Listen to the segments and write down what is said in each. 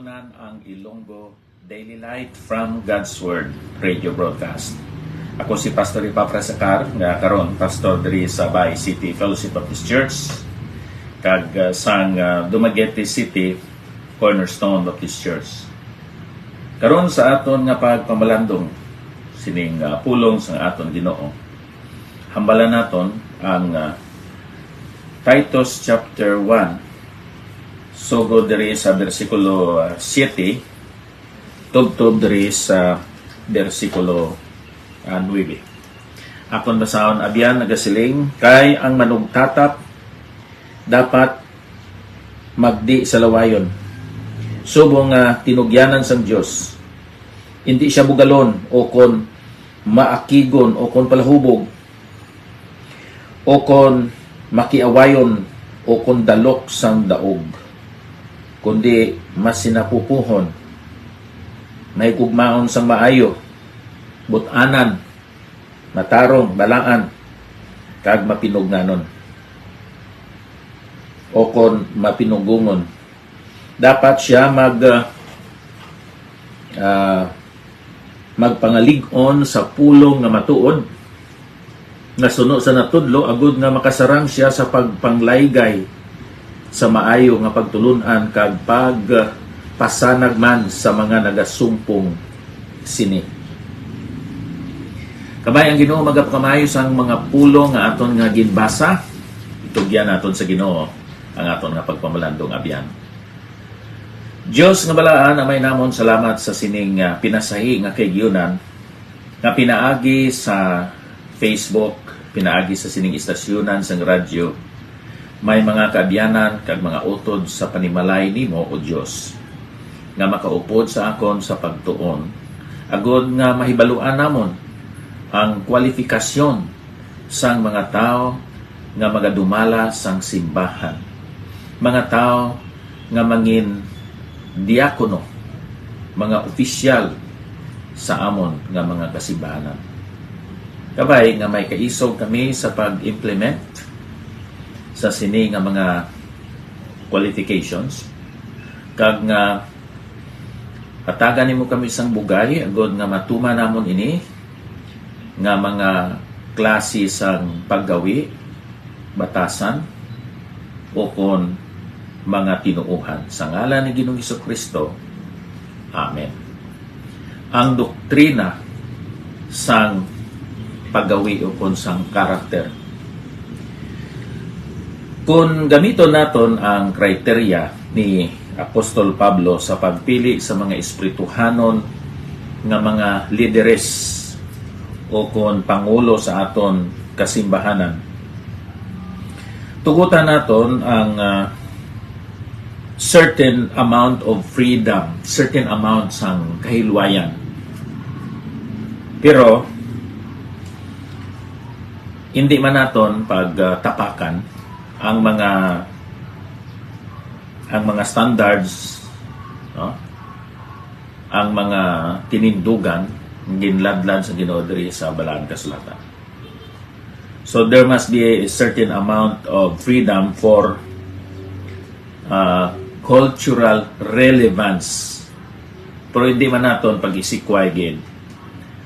Tanan ang Ilonggo Daily Light from God's Word radio broadcast. Ako si Pastor Ipafrasacar, nga karon pastor diri sa Bay City Fellowship Baptist Church, kag sang Dumaguete City Cornerstone Baptist Church. Karon sa aton nga pagpamalandong sining pulong sa aton Ginoo, hambalan naton ang Titus chapter 1. Sugod diri sa versikulo 7, tubtob diri sa versikulo 9. Akon basahon abyan nagasiling, kay ang manugtatap dapat magdi sa lawayon. Subong tinugyanan sang Dios. Hindi siya bugalon o kon maakigon o kon palahubog o kon makiawayon o kon dalok sang daog, kundi mas sinapupuhon, may kugmaon sang maayo, butanan, matarong, balaan, kag mapinugnanon o kon mapinugungon. Dapat siya magpangalig-on sa pulong nga matuod, nga suno sa natudlo, agud nga makasarang siya sa pagpanglaygay sa maayo nga pagtulunan kag pagpasanag man sa mga nagasumpong sini. Kabay ang Ginoo magapakamayo sang mga pulong nga aton nga ginbasa, itugyan naton sa Ginoo ang aton nga pagpamalandong abyan. Dios nga balaan, amay namon salamat sa sining pinasahi nga kaigyonan nga pinaagi sa Facebook, pinaagi sa sining istasyonan sang radyo. May mga kaabyanan kag mga utod sa panimalay nimo o Dios nga makaupod sa akon sa pagtuon, agod nga mahibaluan namon ang kwalifikasyon sang mga tao nga magadumala sang simbahan, mga tao nga mangin diakono, mga opisyal sa amon nga mga kasimbahanan. Kabay nga may kaisog kami sa pag-implement sa sini nga mga qualifications, kag nga hatagan nimo kami sang bugay agod nga matuma namon ini nga mga klase sang paggawi, batasan o kon mga tinuuhan sa ngalan ni Ginoong Hesukristo. Amen. Ang doktrina sang paggawi o kon sang karakter, kung gamiton naton ang kriteria ni Apostol Pablo sa pagpili sa mga espirituhanon nga mga lideres o kon pangulo sa aton kasimbahanan, tugutan naton ang certain amount of freedom, certain amount sang kahilwayan. Pero hindi man naton pagtapakan ang mga standards, no? Ang mga tinindugan ginladlad sa Ginoo diri sa Balaang Kasulatan. So there must be a certain amount of freedom for cultural relevance. Pero hindi man naton pag-isikway gid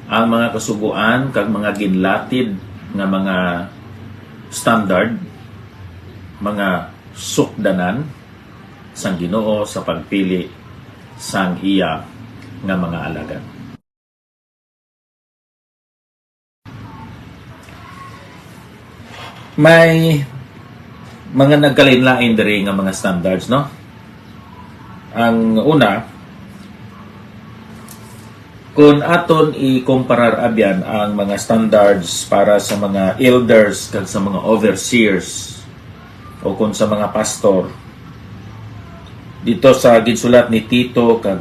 ang mga kasuguan kag mga ginlatid nga mga standard, mga sukdanan sang Ginoo sa pagpili sang iya nga mga alagad. May mga nagkalain-lain diri nga mga standards, no? Ang una, kung aton i-comparar abyan ang mga standards para sa mga elders kag sa mga overseers o kung sa mga pastor, dito sa ginsulat ni Tito kag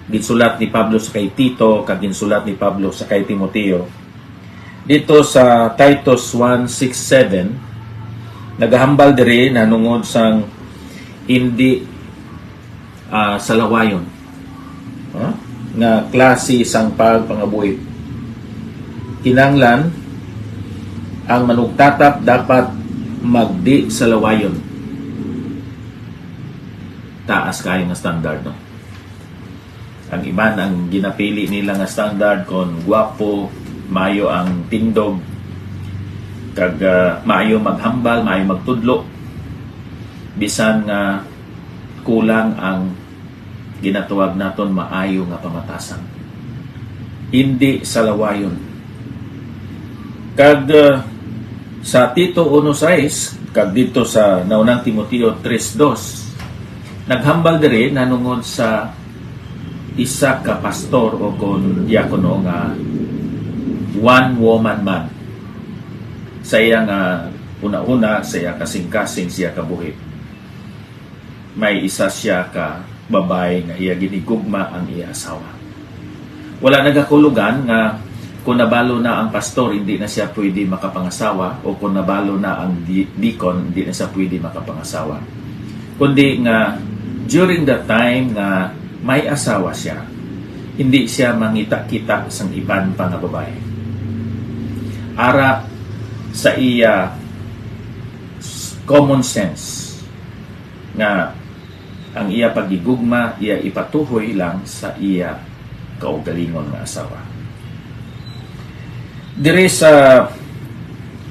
ginsulat ni Pablo sa kay Tito kag ginsulat ni Pablo sa kay Timoteo, dito sa Titus 1:6-7, nagahambal diri nanungod sang hindi sa lawayon, nga klase sang pagpangabuhi. Kinanglan ang manugtatap dapat magdi sa lawayon. Taas kayo nga standard, no? Ang iban ang ginapili nila nga standard kon guwapo, maayo ang tindog, kag maayo maghambal, maayo magtudlo, bisan nga kulang ang ginatuwag naton maayo nga pamatasan. Hindi sa lawayon. Kag sa Tito 1:6 kag dito sa naunang Timoteo 3:2 naghambal diri nanungod sa isa ka pastor o kon diakono nga one woman man. Saya nga una-una saya kasing-kasing siya kabuhi. May isa siya ka babae nga iya ginigugma ang iya asawa. Wala nagakulugan nga kung nabalo na ang pastor, hindi na siya pwede makapangasawa, o kung nabalo na ang deacon, hindi na siya pwede makapangasawa. Kundi nga during the time nga may asawa siya, hindi siya mangita-kita sang iban pa nga babae. Ara sa iya common sense nga ang iya pagigugma, iya ipatuhoy lang sa iya kaugalingon nga asawa. Dire sa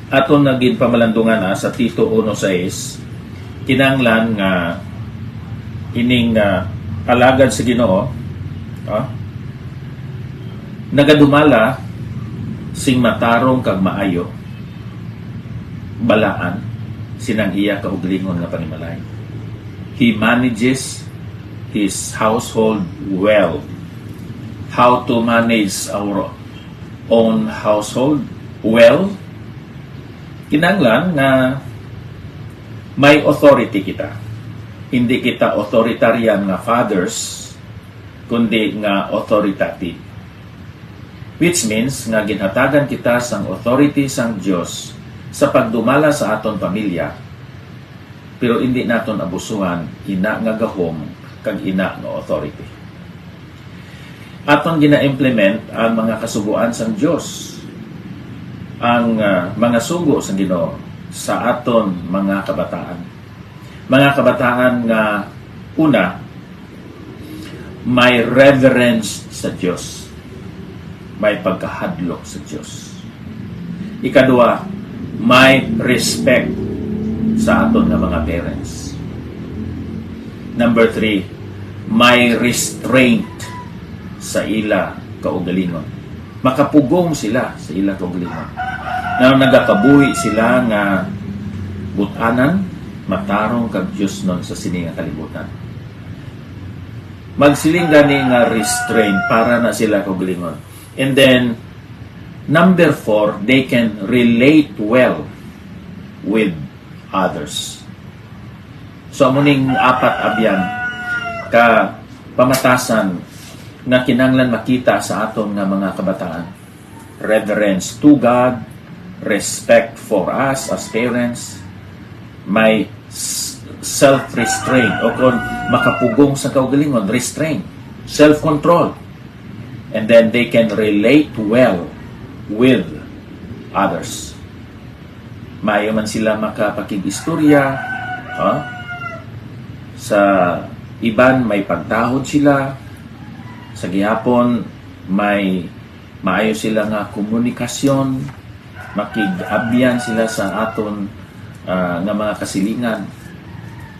aton naging pamalandungan sa Tito 1:6, kinanglan nga ining alagad sa Ginoo nagadumala sing matarong kag maayo balaan sinang iya kaugalingon nga panimalay. He manages his household well. How to manage our own household well? Kinanglan nga may authority kita. Hindi kita authoritarian nga fathers, kundi nga authoritative. Which means nga ginhatagan kita sang authority sang Dios sa pagdumala sa aton pamilya, pero hindi naton abusuhan ina nga gahom kag ina nga authority. Aton gina-implement ang mga kasuguan sang Dios, ang mga sugo sang Ginoo sa aton mga kabataan. Mga kabataan nga una, may reverence sa Dios, may pagkahadlok sa Dios. Ikadua, may respect sa aton nga mga parents. Number 3, may restraint sa ila kaugalingon. Makapugong sila sa ila kaugalingon. Na nagakabuhi sila nga butanan, matarong kag Diyos nun sa sininga kalibutan. Magsiling gani nga restraint para na sila kaugalingon. And then, number 4, they can relate well with others. So, amuning apat abyan ka pamatasan na kinanglan makita sa aton nga mga kabataan. Reverence to God, respect for us as parents, may self-restraint o kung makapugong sa kaugalingon, restraint, self-control. And then they can relate well with others. Maayo man sila makapakig-istorya, sa iban may pagtahod sila, sa gihapon may maayo sila nga komunikasyon, makig-abyan sila sa aton nga mga kasilingan,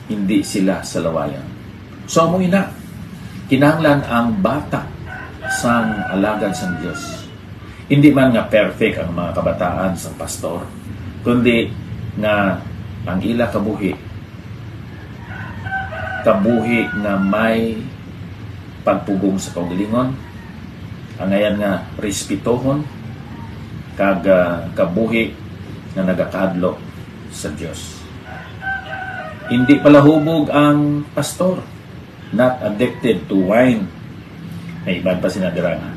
hindi sila sa lawayan. So mo ina, kinahanglan ang bata sang alagad sang Dios. Hindi man nga perfect ang mga kabataan sang pastor, kundi nga ang ila kabuhi nga may pagpugong sa kaugalingon, ang ayan nga respetohon kag kabuhi nga nagakadlo sa Dios. Hindi pala hubog ang pastor, not addicted to wine. May iban pa sinadira nga.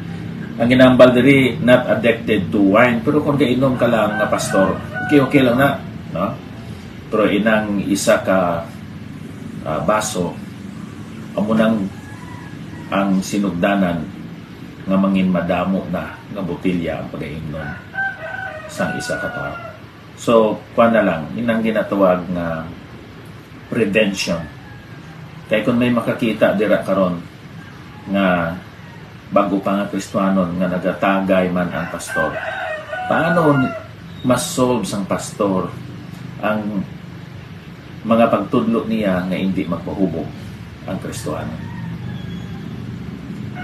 Ang ginambal diri, not addicted to wine, pero kung kainom ka lang nga pastor, okay lang na, no? Pero inang isa ka baso, amunang ang sinugdanan nga mangin madamo na nga botilya ang pag-iinom sang isa ka tao. So, kuha na lang, inang ginatawag nga prevention. Kaya kung may makakita dira karon nga bago pa nga Kristiyanon nga nagatagay man ang pastor. Paano mas-solve sang pastor ang mga pagtudlo niya nga hindi magpahubog ang Kristiyano?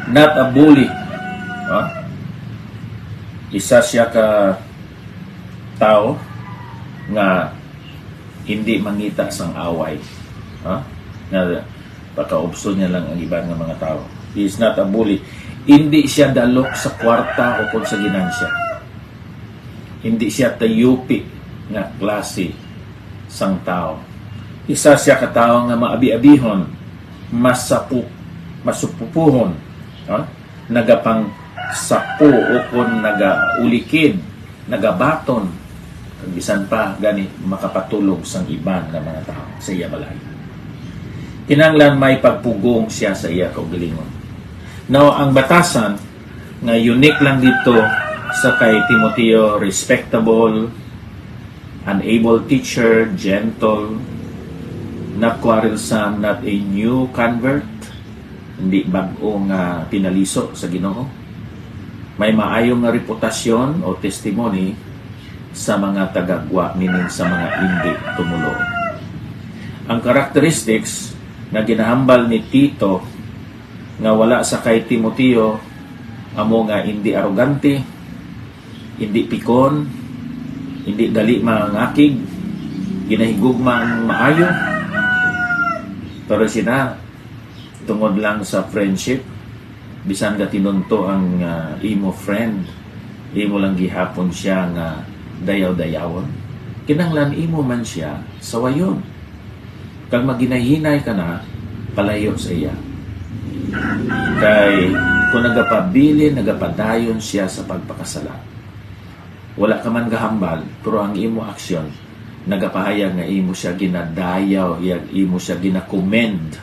Not a bully. Isa siya ka tao nga hindi mangita sang away. Na pakaubso niya lang ang iba ng mga tao. He is not a bully. Hindi siya dalok sa kwarta o kung sa ginansya. Hindi siya tayupi nga klase sang tao. Isa siya ka tao nga maabi-abihon, masupupuhon, nagapang sapo o kung nagaulikid, nagabaton, kag bisan pa gani makapatulog sang iban nga mga tao sa iya balay. Kinanglan may pagpugong siya sa iya kaugalingon. Now, ang batasan nga unique lang dito sa kay Timoteo, respectable, an able teacher, gentle, not quarrelsome, not a new convert, hindi bagong pinaliso sa Ginoo. May maayong nga reputasyon o testimony sa mga tagagwa, meaning sa mga hindi tumulo. Ang characteristics na ginahambal ni Tito nga wala sa kay Timoteo amo nga hindi arogante, hindi pikon, hindi dali mangakig, ginahigugma ang maayo. Pero sina tungod lang sa friendship, bisan ka tinunto ang imo friend, imo lang gihapon siya nga dayaw-dayawon, kinanglan imo man siya sawayon. Kag maginahinay ka na, palayo sa iya. Kay kung nagapabili, nagapadayon siya sa pagpakasala, wala ka man gahambal, pero ang imo aksyon, nagapahayag nga imo siya ginadayaw, imo siya ginakomend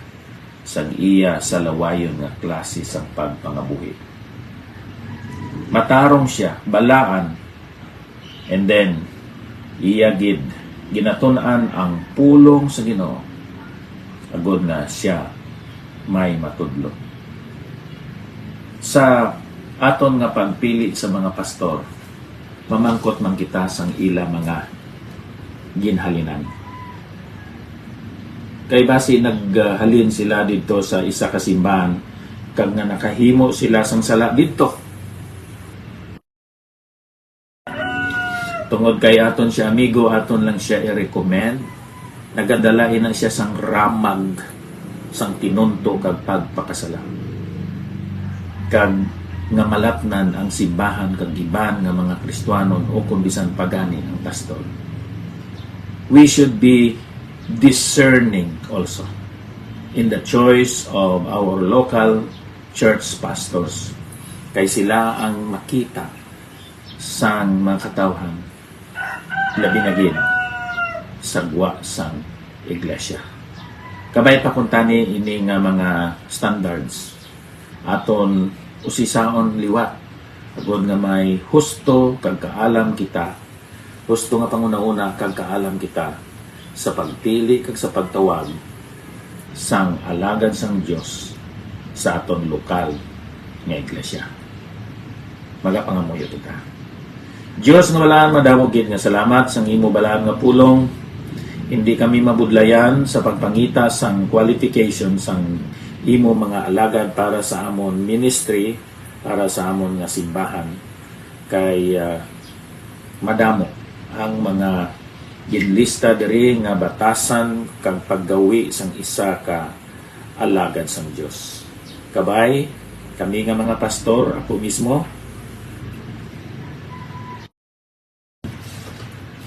sa iya sa lawayon nga klase sa pagpangabuhi. Matarong siya, balaan, and then, iyagid, ginatunan ang pulong sa Ginoo, agod na siya may matudlo. Sa aton nga pagpili sa mga pastor, mamangkot man kita sang ila mga ginhalinan. Kay basi naghalin sila dito sa isa ka simbahan, kag nga nakahimo sila sang sala dito. Tungod kay aton siya amigo, aton lang siya i-recommend. Nagadalain lang siya sang ramag, sang tinunto kag pagpakasala. Kag nga malapnan ang simbahan kag iban nga mga Kristiyanon o kung bisan pagani ang pastor. We should be discerning also in the choice of our local church pastors. Kay sila ang makita sang mga katawhan labi na gid sagwa sang iglesia. Kabay pa kuntani ini nga mga standards aton usisaon liwat agud nga may husto kag kaalam kita, husto nga panguna-una kag kaalam kita sa pagpili kag sa pagtawag sang alagad sang Dios sa aton lokal nga iglesia. Magapangamuyo kita. Diyos nga balaan madawogin nga salamat sang imo balaan nga pulong. Hindi kami mabudlayan sa pagpangita sang qualification sang imo mga alagad para sa amon ministry, para sa amon nga simbahan. Kay madamo ang mga ginlista diri nga batasan kang paggawi sang isa ka alagad sang Dios. Kabay, kami nga mga pastor, ako mismo,